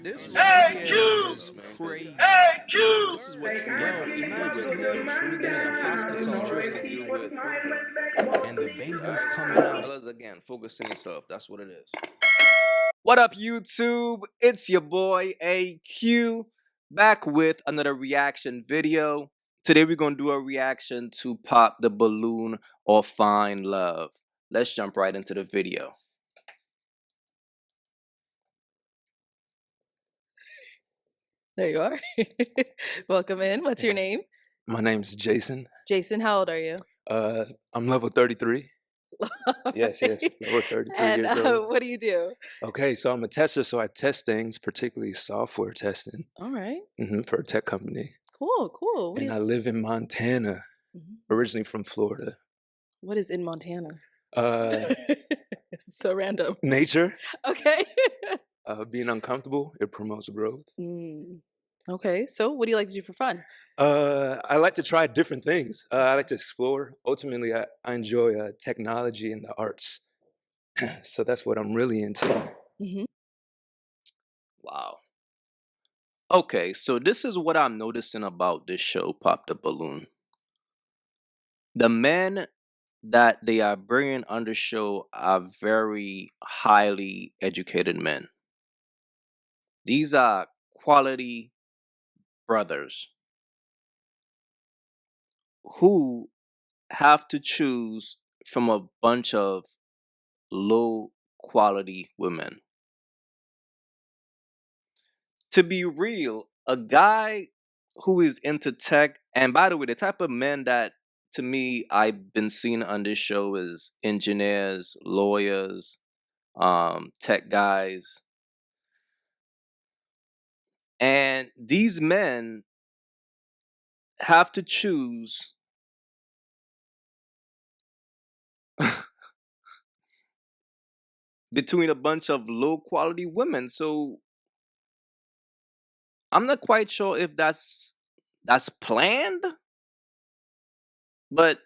This right here AyeQ! is crazy. AyeQ! This is what, yo, imagine him being in a hospital trying to deal with, and the baby's coming out. Fellas, again, focus on yourself. That's what it is. What up, YouTube? It's your boy AyeQ back with another reaction video. Today we're gonna do a reaction to Pop the Balloon or Find Love. Let's jump right into the video. There you are. Welcome in. What's your name? My name's Jason. Jason, how old are you? I'm level 33. Yes, level 33 And years old. what do you do? Okay, so I'm a tester, so I test things, particularly software testing, All right. for a tech company. Cool, cool. And I live in Montana, originally from Florida. What is in Montana? Uh, So random. nature, Okay. being uncomfortable, it promotes growth. Okay, so what do you like to do for fun? I like to try different things. I like to explore. Ultimately, I enjoy technology and the arts. So that's what I'm really into. Wow. Okay, so this is what I'm noticing about this show, Pop the Balloon. The men that they are bringing on the show are very highly educated men. These are quality brothers who have to choose from a bunch of low quality women. To be real, a guy who is into tech, and by the way, the type of men that to me I've been seeing on this show is engineers, lawyers, tech guys. And these men have to choose between a bunch of low quality women. So I'm not quite sure if that's planned, but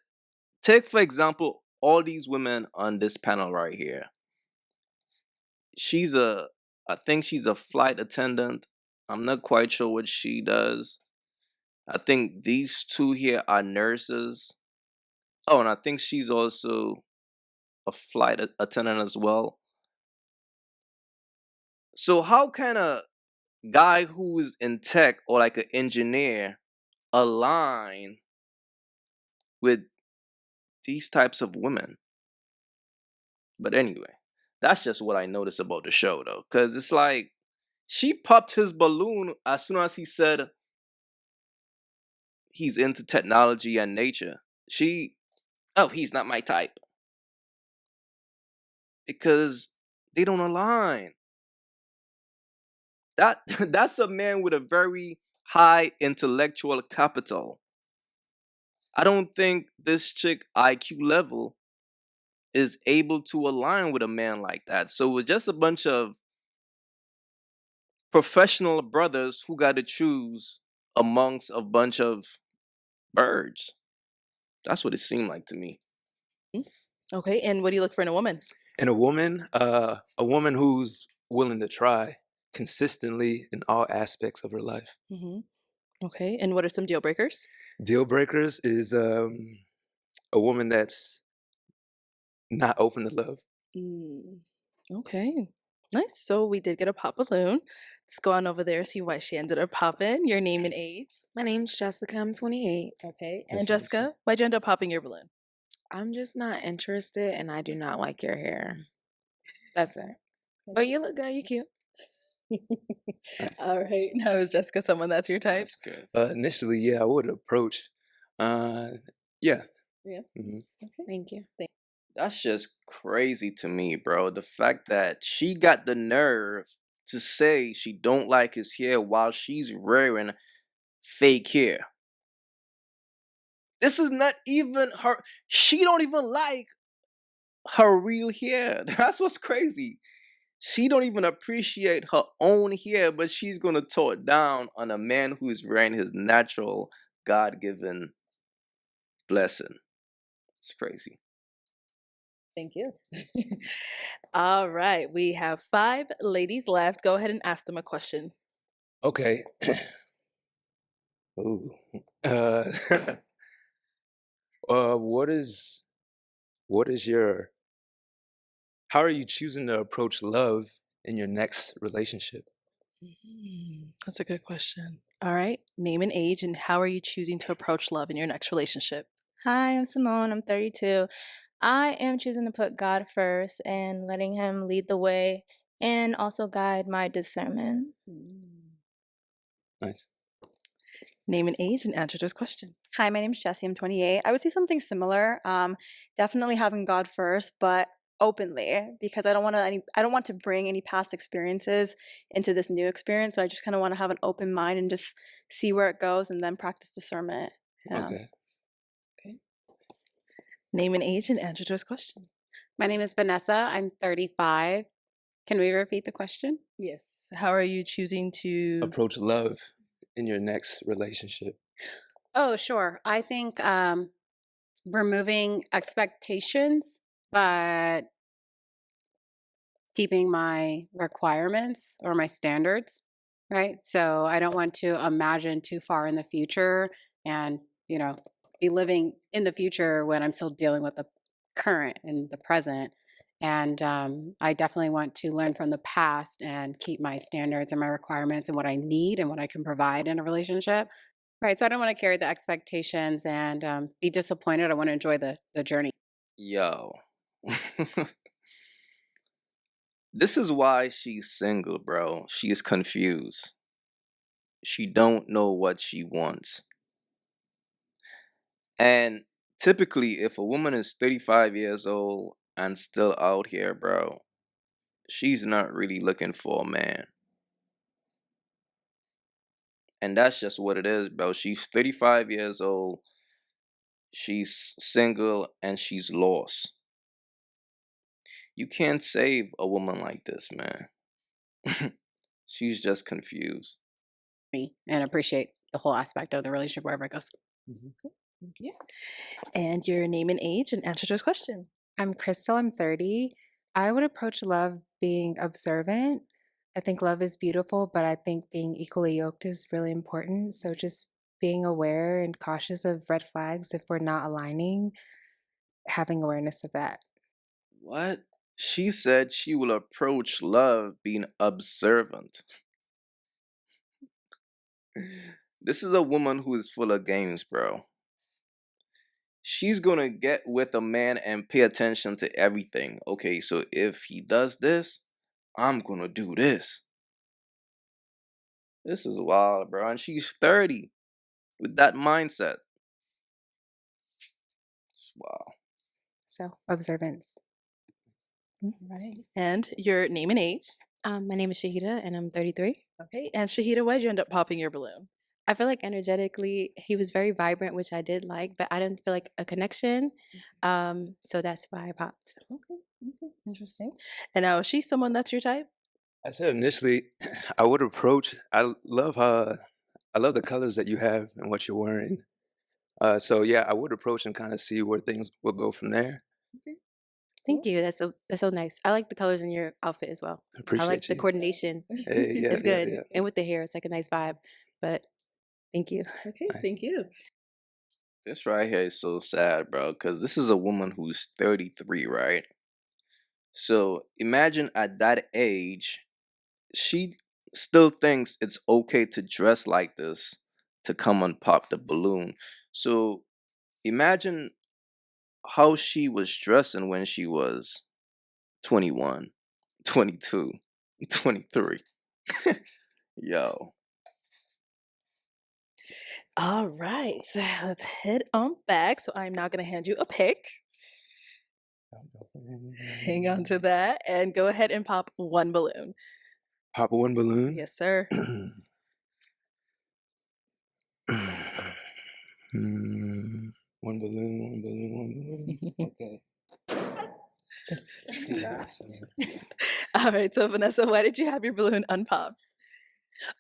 take for example all these women on this panel right here. She's a I think she's a flight attendant. I'm not quite sure what she does. I think these two here are nurses. Oh, and I think she's also a flight attendant as well. So how can a guy who is in tech or like an engineer align with these types of women? But anyway, that's just what I noticed about the show though, because it's like she popped his balloon as soon as he said he's into technology and nature. Oh, he's not my type because they don't align. That's a man with a very high intellectual capital. I don't think this chick IQ level is able to align with a man like that. So it's just a bunch of professional brothers who got to choose amongst a bunch of birds. That's what it seemed like to me. Okay, and what do you look for in a woman? And a woman who's willing to try consistently in all aspects of her life. Okay, and what are some deal breakers? Deal breakers is a woman that's not open to love. Okay, nice. So we did get a pop balloon. Let's go on over there, see why she ended up popping. Your name and age. My name's Jessica. I'm 28. Okay, That's and Jessica, why'd you end up popping your balloon? I'm just not interested and I do not like your hair. That's it. But you look good. You cute. All right, now is Jessica someone that's your type? That's good. Initially, yeah, I would approach. Yeah. Yeah. Mhm. Okay. Thank you. That's just crazy to me, bro. The fact that she got the nerve to say she don't like his hair while she's wearing fake hair. This is not even her. She don't even like her real hair. That's what's crazy. She don't even appreciate her own hair, but she's gonna throw it down on a man who is wearing his natural, God-given blessing. It's crazy. Thank you. All right. We have 5 ladies left. Go ahead and ask them a question. Okay. Ooh. Uh, what is your, how are you choosing to approach love in your next relationship? That's a good question. All right. Name and age, and how are you choosing to approach love in your next relationship? Hi, I'm Simone. I'm 32. I am choosing to put God first and letting Him lead the way and also guide my discernment. Nice. Name and age, and answer this question. Hi, my name is Jessie. I'm 28. I would say something similar. Definitely having God first, but openly, because I don't want to bring any past experiences into this new experience. So I just kind of want to have an open mind and just see where it goes, and then practice discernment. Yeah. Okay. Name and age, and answer this question. My name is Vanessa. I'm 35. Can we repeat the question? Yes. How are you choosing to Approach love in your next relationship. Oh, sure. I think removing expectations, but keeping my requirements or my standards, right? So I don't want to imagine too far in the future and, be living in the future when I'm still dealing with the current and the present. And I definitely want to learn from the past and keep my standards and my requirements and what I need and what I can provide in a relationship. Right. So I don't want to carry the expectations and be disappointed. I want to enjoy the journey. Yo. This is why she's single, bro. She is confused. She don't know what she wants. And typically, if a woman is 35 years old and still out here, bro, she's not really looking for a man. And that's just what it is, bro. She's 35 years old. She's single and she's lost. You can't save a woman like this, man. She's just confused. Me and appreciate the whole aspect of the relationship wherever it goes. Thank you. And your name and age, and answer this question. I'm Crystal. I'm 30. I would approach love being observant. I think love is beautiful, but I think being equally yoked is really important. So just being aware and cautious of red flags if we're not aligning, having awareness of that. What? She said she will approach love being observant. This is a woman who is full of games, bro. She's gonna get with a man and pay attention to everything. Okay, so if he does this, I'm gonna do this. This is wild, bro. And she's 30 with that mindset. Wow. So observance. Right. And your name and age. My name is Shahida, and I'm 33. Okay. And Shahida, why'd you end up popping your balloon? I feel like energetically, he was very vibrant, which I did like, but I didn't feel like a connection. So that's why I popped. Okay. Interesting. And now, is she someone that's your type? I said initially, I would approach. I love the colors that you have and what you're wearing. So yeah, I would approach and kind of see where things will go from there. Thank you. That's so nice. I like the colors in your outfit as well. Appreciate I like the you. coordination. Hey, yeah, It's good. yeah. And with the hair, it's like a nice vibe. But thank you. Okay. Thank you. This right here is so sad, bro, because this is a woman who's 33, right? So imagine at that age, she still thinks it's okay to dress like this to come and pop the balloon. So imagine how she was dressing when she was 21, 22, 23. Yo. All right. Let's head on back. So I'm now going to hand you a pick. Hang on to that and go ahead and pop one balloon. Pop one balloon. Yes, sir. One balloon. Okay. All right. So, Vanessa, why did you have your balloon unpopped?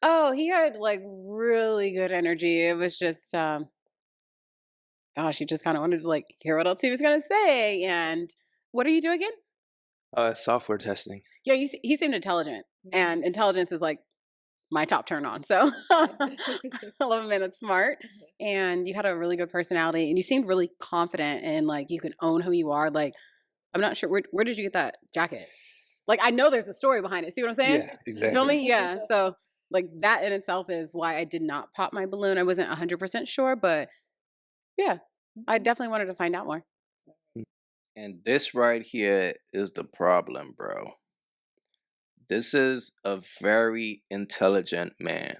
Oh, he had like really good energy. It was just, gosh, he just kind of wanted to like hear what else he was gonna say, and What do you do again? Software testing. Yeah, he seemed intelligent, and intelligence is like my top turn on. So I love a man that's smart, and you had a really good personality, and you seemed really confident, and like you can own who you are. Like, I'm not sure where did you get that jacket? Like, I know there's a story behind it. See what I'm saying? Yeah, You feel exactly. me? Yeah. So like that in itself is why I did not pop my balloon. I wasn't 100% sure, but yeah, I definitely wanted to find out more. And this right here is the problem, bro. This is a very intelligent man.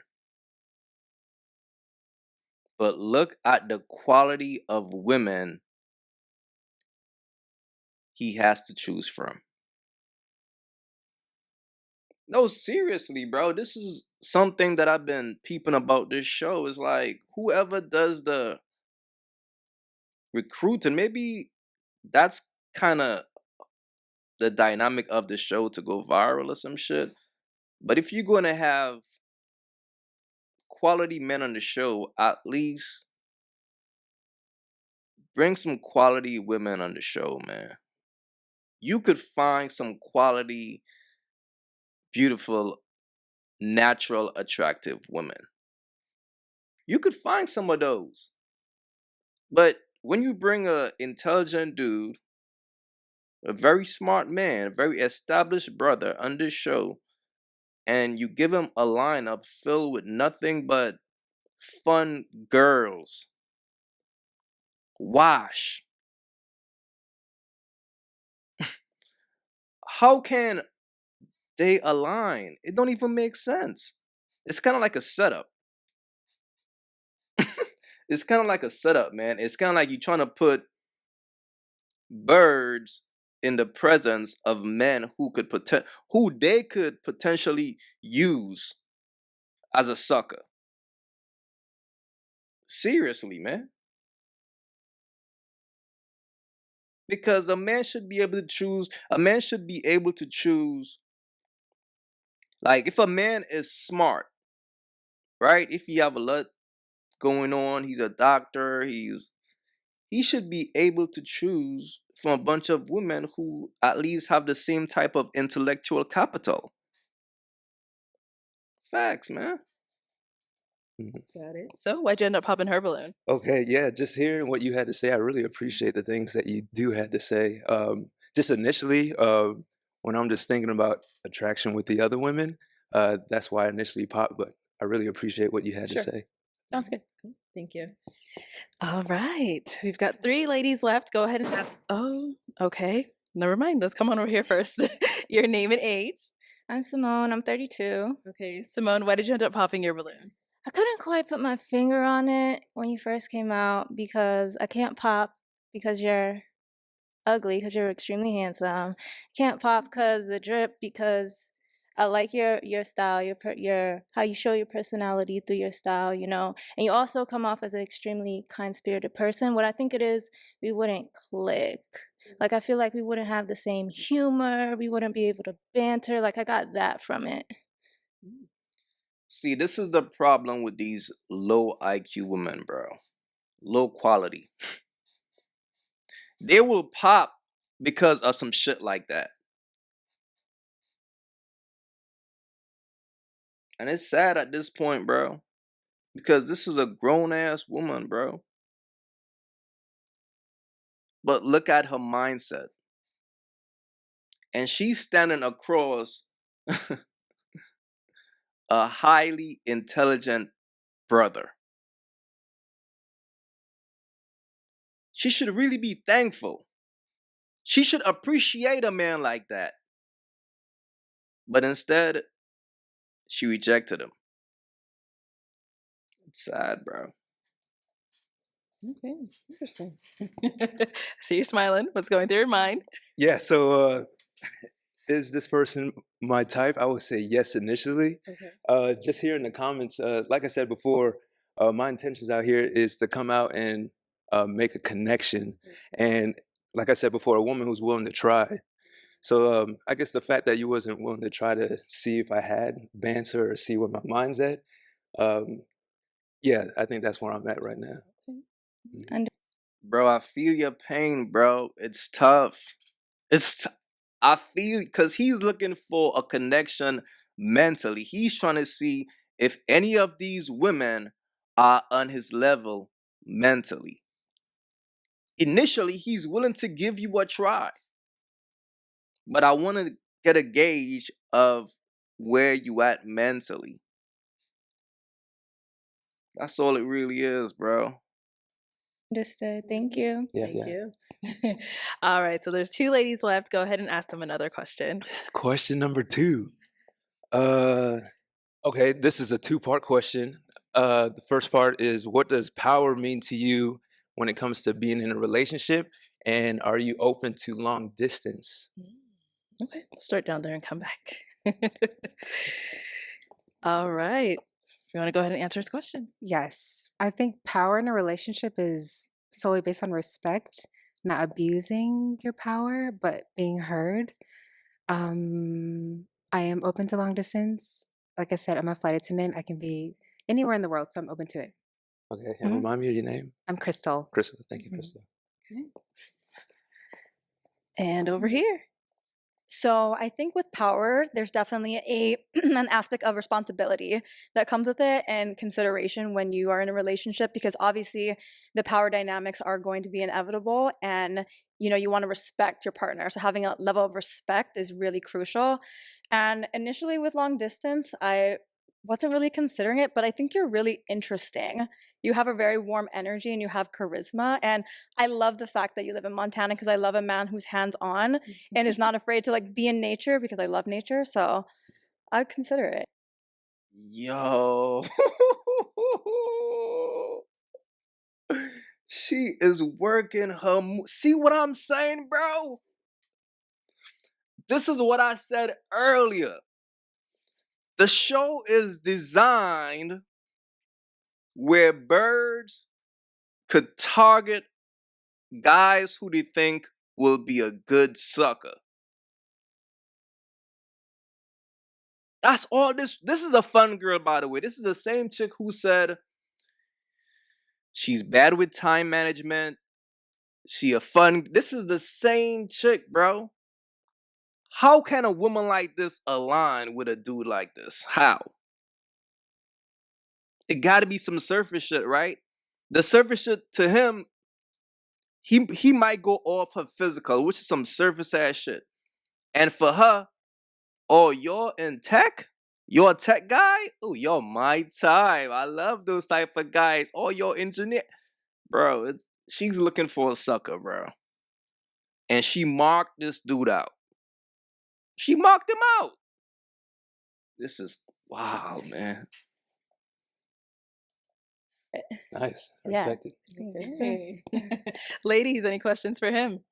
But look at the quality of women he has to choose from. No, seriously, bro. This is something that I've been peeping about this show. Is like whoever does the recruiting, maybe that's kind of the dynamic of the show to go viral or some shit. But if you're going to have quality men on the show, at least bring some quality women on the show, man. You could find some quality, beautiful, natural, attractive women. You could find some of those. But when you bring a intelligent dude, a very smart man, a very established brother on this show, and you give him a lineup filled with nothing but fun girls, wash. How can they align? It don't even make sense. It's kind of like a setup. It's kind of like a setup, man. It's kind of like you trying to put birds in the presence of men who they could potentially use as a sucker. Seriously, man. Because a man should be able to choose. A man should be able to choose. Like if a man is smart, right? If he have a lot going on, he's a doctor, he should be able to choose from a bunch of women who at least have the same type of intellectual capital. Facts, man. Got it. So why'd you end up popping her balloon? Okay, yeah, just hearing what you had to say, I really appreciate the things that you do had to say. Just initially, when I'm just thinking about attraction with the other women, that's why I initially popped, but I really appreciate what you had to Sure. say. Sounds good. Thank you. All right. We've got 3 ladies left. Go ahead and ask. Oh, okay. Never mind. Let's come on over here first. Your name and age. I'm Simone. I'm 32. Okay. Simone, why did you end up popping your balloon? I couldn't quite put my finger on it when you first came out because I can't pop because you're ugly, because you're extremely handsome. Can't pop because the drip, because I like your style, your how you show your personality through your style, you know. And you also come off as an extremely kind-spirited person. What I think it is, we wouldn't click. Like I feel like we wouldn't have the same humor. We wouldn't be able to banter. Like I got that from it. See, this is the problem with these low IQ women, bro. Low quality. They will pop because of some shit like that. And it's sad at this point, bro. Because this is a grown ass woman, bro. But look at her mindset. And she's standing across a highly intelligent brother. She should really be thankful. She should appreciate a man like that. But instead, she rejected him. It's sad, bro. Okay. Interesting. So you're smiling. What's going through your mind? Yeah, so is this person my type? I would say yes initially. Okay. Just here in the comments, like I said before, my intentions out here is to come out and make a connection. And like I said before, a woman who's willing to try. So I guess the fact that you wasn't willing to try to see if I had banter or see where my mind's at, yeah, I think that's where I'm at right now. And Bro, I feel your pain, bro. It's tough. I feel because he's looking for a connection mentally. He's trying to see if any of these women are on his level mentally. Initially, he's willing to give you a try, but I want to get a gauge of where you at mentally. That's all it really is, bro. Understood. Thank you. Yeah, Thank yeah. you. All right, so there's 2 ladies left. Go ahead and ask them another question. Question number 2. Okay, this is a 2-part question. The first part is, what does power mean to you when it comes to being in a relationship? And are you open to long distance? Okay, we'll start down there and come back. All right. You want to go ahead and answer his questions? Yes. I think power in a relationship is solely based on respect, not abusing your power, but being heard. I am open to long distance. Like I said, I'm a flight attendant. I can be anywhere in the world, so I'm open to it. Okay, and Mhm. remind me of your name. I'm Crystal. Crystal. Thank you, Mhm. Crystal. And over here. So I think with power, there's definitely an aspect of responsibility that comes with it and consideration when you are in a relationship, because obviously the power dynamics are going to be inevitable, and you want to respect your partner. So having a level of respect is really crucial. And initially with long distance, I wasn't really considering it, but I think you're really interesting. You have a very warm energy and you have charisma. And I love the fact that you live in Montana, because I love a man who's hands-on and is not afraid to like be in nature, because I love nature. So I'd consider it. Yo. She is working her. See what I'm saying, bro? This is what I said earlier. The show is designed where birds could target guys who they think will be a good sucker. That's all this. This is a fun girl, by the way. This is the same chick who said she's bad with time management. She a fun. This is the same chick, bro. How can a woman like this align with a dude like this? How? It got to be some surface shit, right? The surface shit to him, he might go off her physical, which is some surface ass shit. And for her, oh, you're in tech? You're a tech guy? Oh, you're my type. I love those type of guys. Oh, you're engineer. Bro, she's looking for a sucker, bro. And she marked this dude out. She marked him out. This is wow, man. Nice. I Yeah. respect it. Okay. Ladies, any questions for him?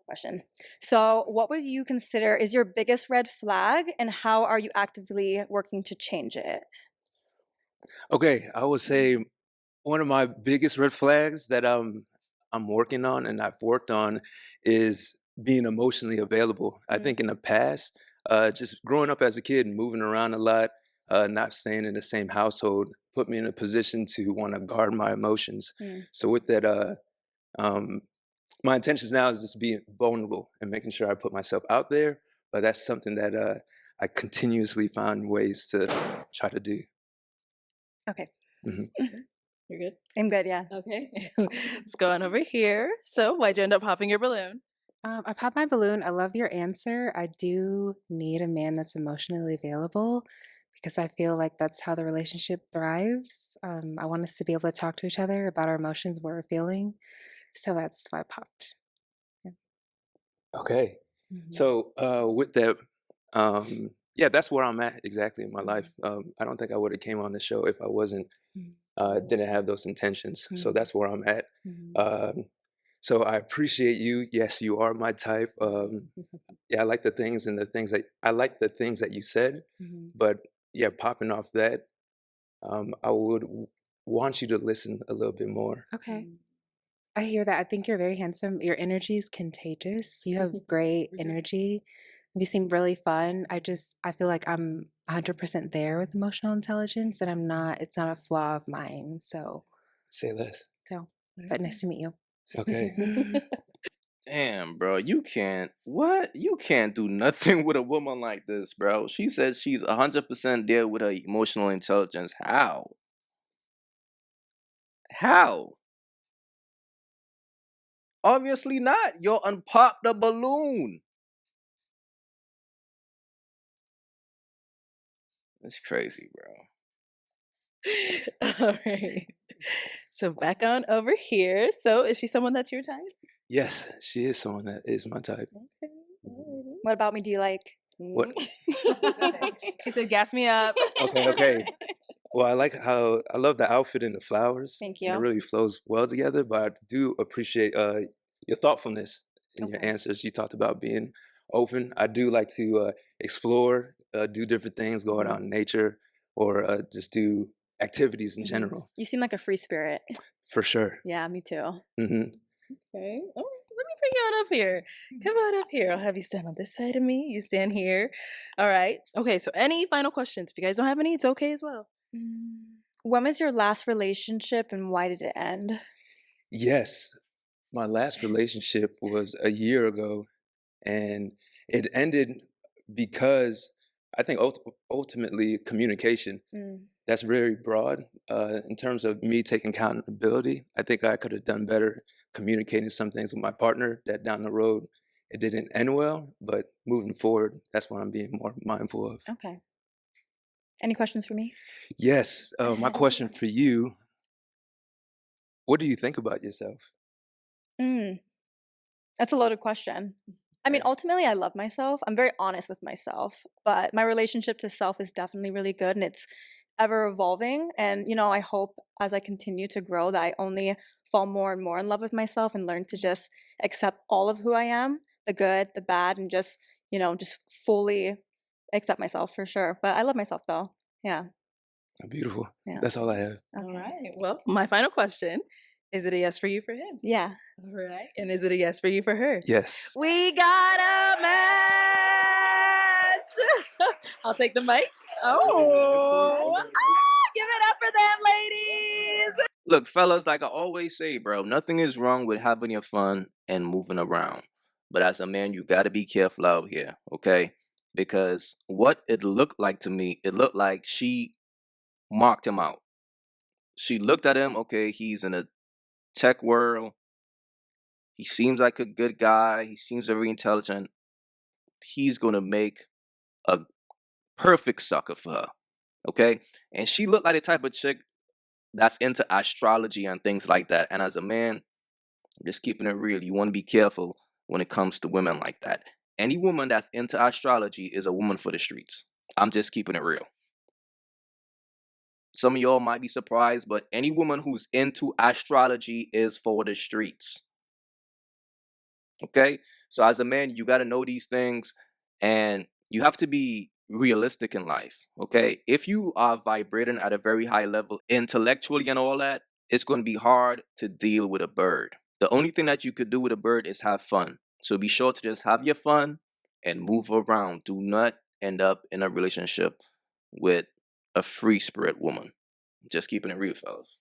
Question. So what would you consider is your biggest red flag, and how are you actively working to change it? Okay, I would say one of my biggest red flags that I'm working on and I've worked on is being emotionally available. I think in the past, just growing up as a kid and moving around a lot, not staying in the same household, put me in a position to want to guard my emotions. So with that, um, my intentions now is just being vulnerable and making sure I put myself out there. But that's something that I continuously find ways to try to do. Okay. Mhm. You're good? I'm good, yeah. Okay. Let's go on over here. So why'd you end up popping your balloon? I popped my balloon. I love your answer. I do need a man that's emotionally available, because I feel like that's how the relationship thrives. I want us to be able to talk to each other about our emotions, what we're feeling. So that's why I popped. Okay. Mhm. So with that, yeah, that's where I'm at exactly in my life. I don't think I would have came on the show if I wasn't didn't have those intentions. So that's where I'm at. So I appreciate you. Yes, you are my type. Yeah, I like the things and the things that I like the things that you said. But yeah, popping off that, I would want you to listen a little bit more. Okay. I hear that. I think you're very handsome. Your energy is contagious. You have great energy. You seem really fun. I feel like I'm 100% there with emotional intelligence, and I'm not, it's not a flaw of mine. So, Say less. but nice to meet you. Okay. Damn, bro, you can't. What? You can't do nothing with a woman like this, bro. She says she's 100% there with her emotional intelligence. How? How? Obviously not. You'll unpop the balloon. It's crazy, bro. All right. So back on over here. So is she someone that's your type? Yes, she is someone that is my type. Okay. alrighty. What about me do you like? What? She said, "Gas me up." Okay. Well, I love the outfit and the flowers. Thank And it you. really flows well together. But I do appreciate your thoughtfulness in your Okay. answers. You talked about being open. I do like to explore, do different things, go out Mhm. in nature, or just do activities in Mhm. general. You seem like a free spirit. For sure. Yeah, me too. Hmm. Okay. Oh, let me bring you on up here. Come on up here. I'll have you stand on this side of me. You stand here. All right. Okay. So, any final questions? If you guys don't have any, it's okay as well. When was your last relationship and why did it end? Yes, my last relationship was a year ago, and it ended because I think ultimately communication. That's very broad in terms of me taking accountability. I think I could have done better communicating some things with my partner that down the road it didn't end well, but moving forward, that's what I'm being more mindful of. Okay. Any questions for me? Yes, my question for you, what do you think about yourself? Mm, that's a loaded question. I mean, Okay. ultimately, I love myself. I'm very honest with myself, but my relationship to self is definitely really good and it's ever evolving. And, I hope as I continue to grow that I only fall more and more in love with myself and learn to just accept all of who I am, the good, the bad, and just fully accept myself for sure. But I love myself though. Yeah. Beautiful. Yeah. That's all I have. All Okay. right. Well, my final question is: it a yes for you for him? Yeah. All right. And is it a yes for you for her? Yes. We got a match. I'll take the mic. Oh, give it up for them, ladies. Look, fellas, like I always say, bro, nothing is wrong with having your fun and moving around. But as a man, you got to be careful out here, okay? Because what it looked like to me, it looked like she marked him out. She looked at him, okay, he's in a tech world. He seems like a good guy. He seems very intelligent. He's going to make a perfect sucker for her, okay? And she looked like the type of chick that's into astrology and things like that. And as a man, just keeping it real, you want to be careful when it comes to women like that. Any woman that's into astrology is a woman for the streets. I'm just keeping it real. Some of y'all might be surprised, but any woman who's into astrology is for the streets. Okay? So as a man, you got to know these things and you have to be realistic in life. Okay? If you are vibrating at a very high level intellectually and all that, it's going to be hard to deal with a bird. The only thing that you could do with a bird is have fun. So be sure to just have your fun and move around. Do not end up in a relationship with a free spirit woman. Just keeping it real, fellas.